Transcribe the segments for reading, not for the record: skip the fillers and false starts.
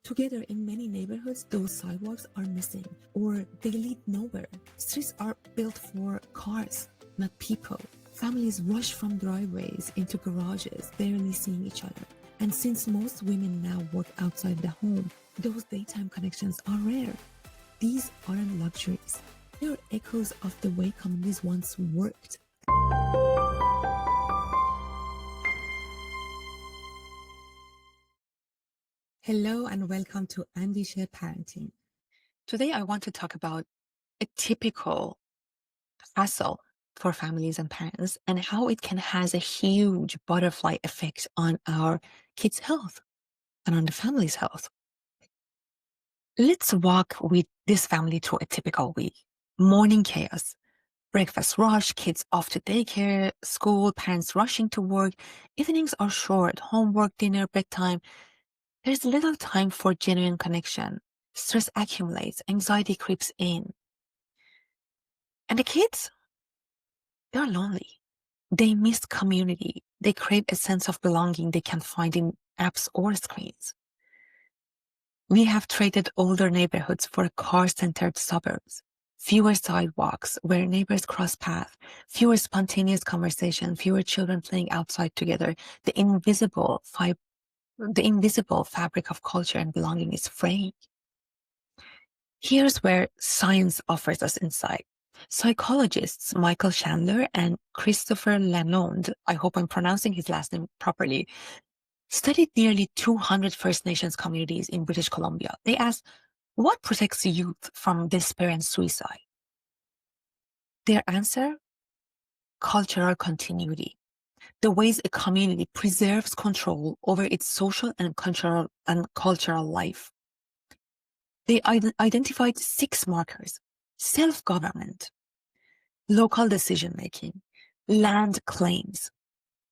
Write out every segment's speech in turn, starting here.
Together, in many neighborhoods, those sidewalks are missing or they lead nowhere. Streets are built for cars, not people. Families rush from driveways into garages, barely seeing each other. And since most women now work outside the home, those daytime connections are rare. These aren't luxuries. They are echoes of the way communities once worked. Hello and welcome to Andisheh Parenting. Today I want to talk about a typical hassle for families and parents and how it can has a huge butterfly effect on our kids' health and on the family's health. Let's walk with this family through a typical week. Morning chaos, breakfast rush, kids off to daycare, school, parents rushing to work. Evenings are short, homework, dinner, bedtime. There's little time for genuine connection. Stress accumulates, anxiety creeps in. And the kids, they're lonely. They miss community. They crave a sense of belonging they can find in apps or screens. We have traded older neighborhoods for car-centered suburbs. Fewer sidewalks where neighbors cross paths, fewer spontaneous conversation, fewer children playing outside together. The invisible fabric of culture and belonging is fraying. Here's where science offers us insight. Psychologists Michael Chandler and Christopher Lalonde, I hope I'm pronouncing his last name properly, studied nearly 200 First Nations communities in British Columbia. They asked, what protects youth from despair and suicide? Their answer? Cultural continuity. The ways a community preserves control over its social and cultural life. They identified 6 markers: self-government, local decision-making, land claims,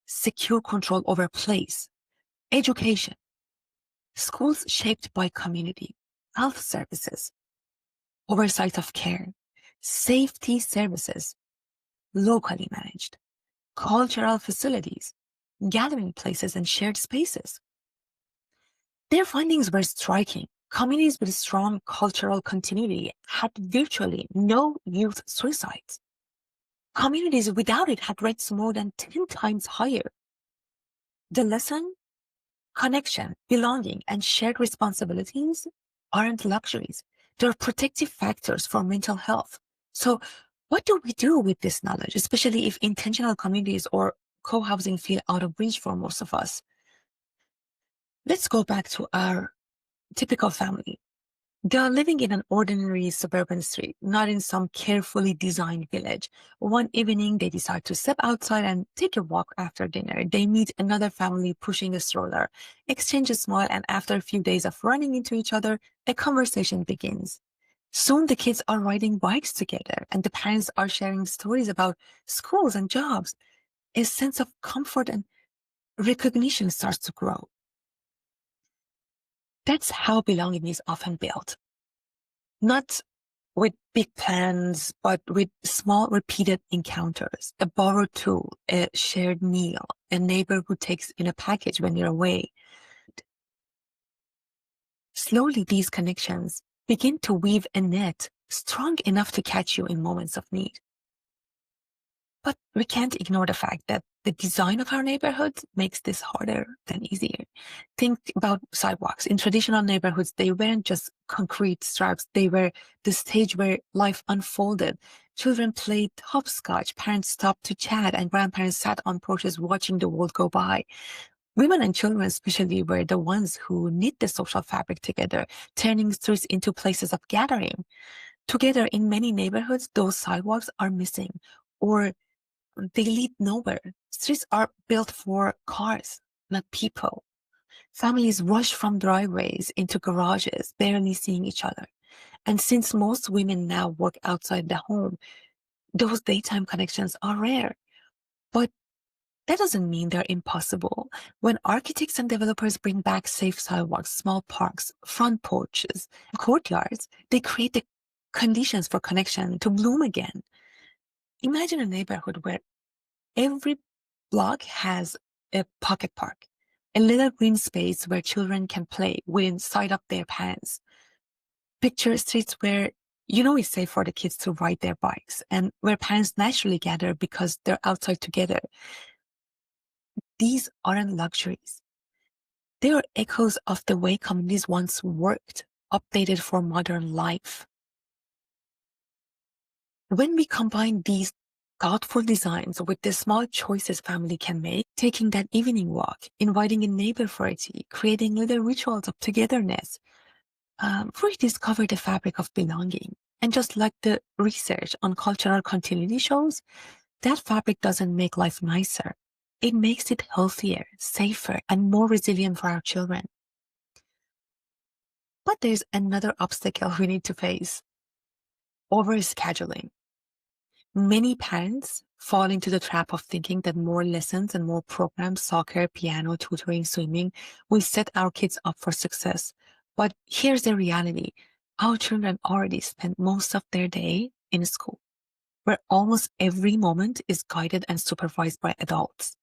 secure control over place, education, schools shaped by community, health services, oversight of care, safety services, locally managed, cultural facilities, gathering places, and shared spaces. Their findings were striking. Communities with strong cultural continuity had virtually no youth suicides. Communities without it had rates more than 10 times higher. The lesson? Connection, belonging, and shared responsibilities aren't luxuries. They're protective factors for mental health. So what do we do with this knowledge, especially if intentional communities or co-housing feel out of reach for most of us? Let's go back to our typical family. They are living in an ordinary suburban street, not in some carefully designed village. One evening, they decide to step outside and take a walk after dinner. They meet another family pushing a stroller, exchange a smile, and after a few days of running into each other, a conversation begins. Soon the kids are riding bikes together, and the parents are sharing stories about schools and jobs. A sense of comfort and recognition starts to grow. That's how belonging is often built. Not with big plans, but with small repeated encounters, a borrowed tool, a shared meal, a neighbor who takes in a package when you're away. Slowly, these connections begin to weave a net strong enough to catch you in moments of need. But we can't ignore the fact that the design of our neighborhoods makes this harder than easier. Think about sidewalks. In traditional neighborhoods, they weren't just concrete stripes. They were the stage where life unfolded. Children played hopscotch, parents stopped to chat, and grandparents sat on porches watching the world go by. Women and children especially were the ones who knit the social fabric together, turning streets into places of gathering. Together, in many neighborhoods, those sidewalks are missing, or they lead nowhere. Streets are built for cars, not people. Families rush from driveways into garages, barely seeing each other. And since most women now work outside the home, those daytime connections are rare. But that doesn't mean they're impossible. When architects and developers bring back safe sidewalks, small parks, front porches, courtyards, they create the conditions for connection to bloom again. Imagine a neighborhood where every block has a pocket park, A little green space where children can play within sight of their parents. Picture streets where it's safe for the kids to ride their bikes and where parents naturally gather because they're outside together. These aren't luxuries. They are echoes of the way communities once worked, updated for modern life. When we combine these thoughtful designs with the small choices family can make, taking that evening walk, inviting a neighbor for a tea, creating little rituals of togetherness, we discover the fabric of belonging. And just like the research on cultural continuity shows, that fabric doesn't make life nicer. It makes it healthier, safer, and more resilient for our children. But there's another obstacle we need to face: overscheduling. Many parents fall into the trap of thinking that more lessons and more programs, soccer, piano, tutoring, swimming, will set our kids up for success. But here's the reality. Our children already spend most of their day in school, where almost every moment is guided and supervised by adults.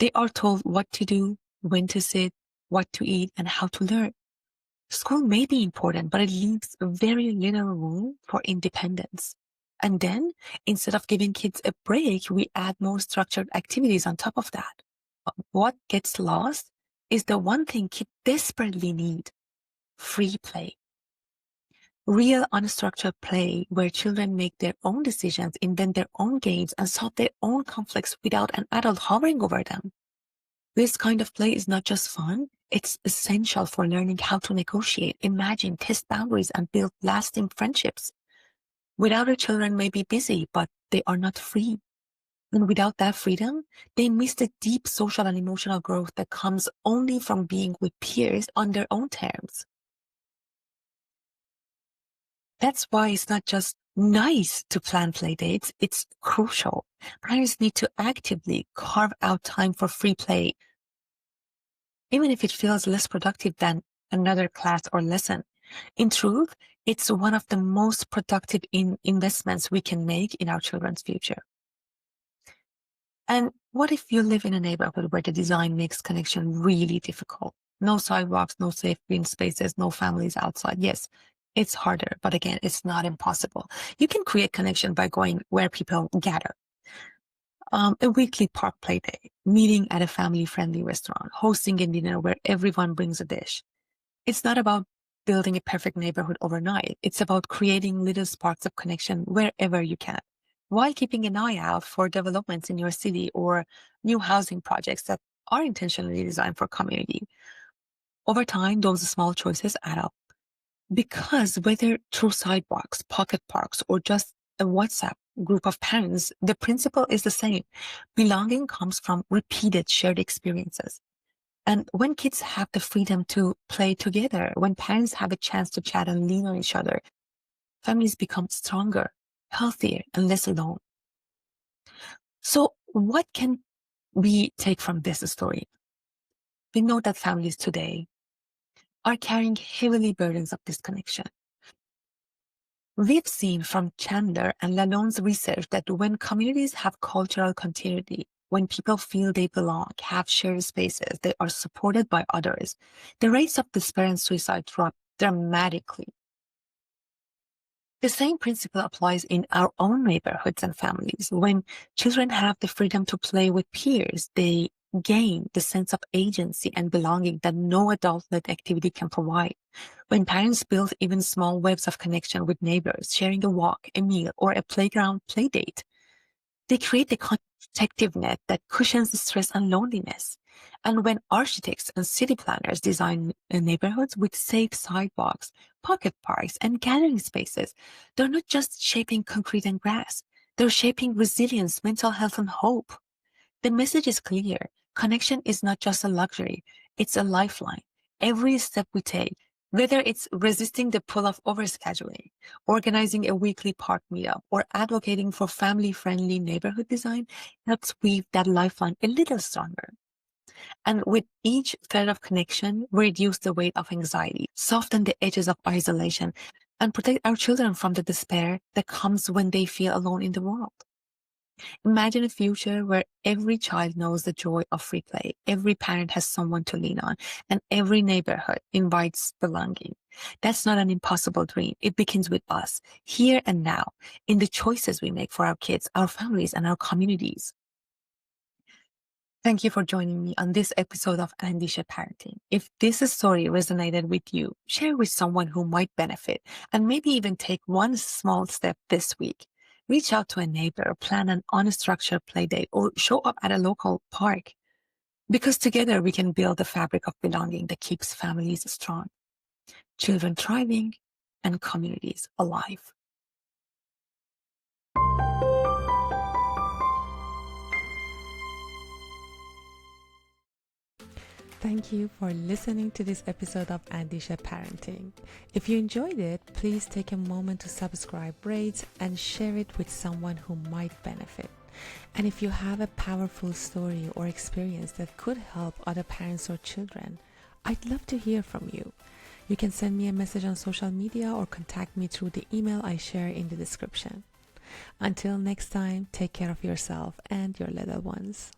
They are told what to do, when to sit, what to eat, and how to learn. School may be important, but it leaves very little room for independence. And then, instead of giving kids a break, we add more structured activities on top of that. What gets lost is the one thing kids desperately need: free play. Real unstructured play where children make their own decisions, invent their own games, and solve their own conflicts without an adult hovering over them. This kind of play is not just fun, it's essential for learning how to negotiate, imagine, test boundaries, and build lasting friendships. Without it, children may be busy, but they are not free. And without that freedom, they miss the deep social and emotional growth that comes only from being with peers on their own terms. That's why it's not just nice to plan play dates, it's crucial. Parents need to actively carve out time for free play, even if it feels less productive than another class or lesson. In truth, it's one of the most productive investments we can make in our children's future. And what if you live in a neighborhood where the design makes connection really difficult? No sidewalks, no safe green spaces, no families outside. Yes, it's harder, but again, it's not impossible. You can create connection by going where people gather. A weekly park play day, meeting at a family-friendly restaurant, hosting a dinner where everyone brings a dish. It's not about building a perfect neighborhood overnight. It's about creating little sparks of connection wherever you can, while keeping an eye out for developments in your city or new housing projects that are intentionally designed for community. Over time, those small choices add up. Because whether through sidewalks, pocket parks, or just a WhatsApp group of parents, the principle is the same. Belonging comes from repeated shared experiences. And when kids have the freedom to play together, when parents have a chance to chat and lean on each other, families become stronger, healthier, and less alone. So what can we take from this story? We know that families today are carrying heavily burdens of disconnection. We've seen from Chandler and Lalonde's research that when communities have cultural continuity, when people feel they belong, have shared spaces, they are supported by others, the rates of despair and suicide drop dramatically. The same principle applies in our own neighborhoods and families. When children have the freedom to play with peers, they gain the sense of agency and belonging that no adult-led activity can provide. When parents build even small webs of connection with neighbors, sharing a walk, a meal, or a playground play date, they create a protective net that cushions the stress and loneliness. And when architects and city planners design neighborhoods with safe sidewalks, pocket parks, and gathering spaces, they're not just shaping concrete and grass. They're shaping resilience, mental health, and hope. The message is clear. Connection is not just a luxury, it's a lifeline. Every step we take, whether it's resisting the pull of overscheduling, organizing a weekly park meetup, or advocating for family-friendly neighborhood design, helps weave that lifeline a little stronger. And with each thread of connection, we reduce the weight of anxiety, soften the edges of isolation, and protect our children from the despair that comes when they feel alone in the world. Imagine a future where every child knows the joy of free play, every parent has someone to lean on, and every neighborhood invites belonging. That's not an impossible dream. It begins with us, here and now, in the choices we make for our kids, our families, and our communities. Thank you for joining me on this episode of Andisheh Parenting. If this story resonated with you, share with someone who might benefit and maybe even take one small step this week. Reach out to a neighbor, plan an unstructured play date, or show up at a local park. Because together we can build the fabric of belonging that keeps families strong, children thriving, and communities alive. Thank you for listening to this episode of Andisheh Parenting. If you enjoyed it, please take a moment to subscribe, rate, and share it with someone who might benefit. And if you have a powerful story or experience that could help other parents or children, I'd love to hear from you. You can send me a message on social media or contact me through the email I share in the description. Until next time, take care of yourself and your little ones.